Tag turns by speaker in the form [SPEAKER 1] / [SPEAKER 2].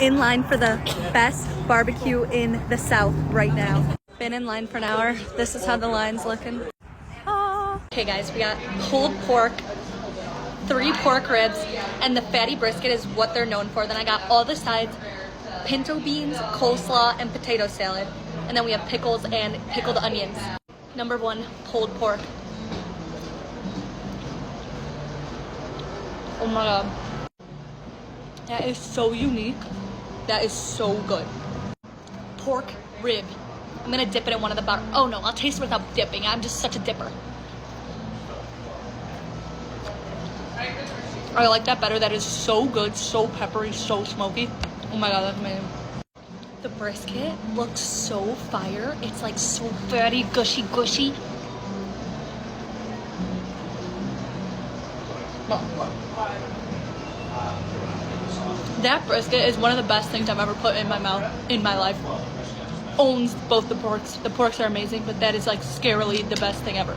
[SPEAKER 1] in line for the best barbecue in the South right now. Been in line for an hour. This is how the line's looking. Oh. Okay guys, we got pulled pork, 3 pork ribs, and the fatty brisket is what they're known for. Then I got all the sides, pinto beans, coleslaw, and potato salad. And then we have pickles and pickled onions. Number 1, pulled pork. Oh my god. That is so unique. That is so good. Pork rib. I'm gonna dip it in one of the butter. Oh no, I'll taste it without dipping. I'm just such a dipper. I like that better. That is so good, so peppery, so smoky. Oh my god, that's amazing. The brisket looks so fire. It's like so fatty, gushy, gushy. That brisket is one of the best things I've ever put in my mouth in my life. Owns both the porks. The porks are amazing, but that is like scarily the best thing ever.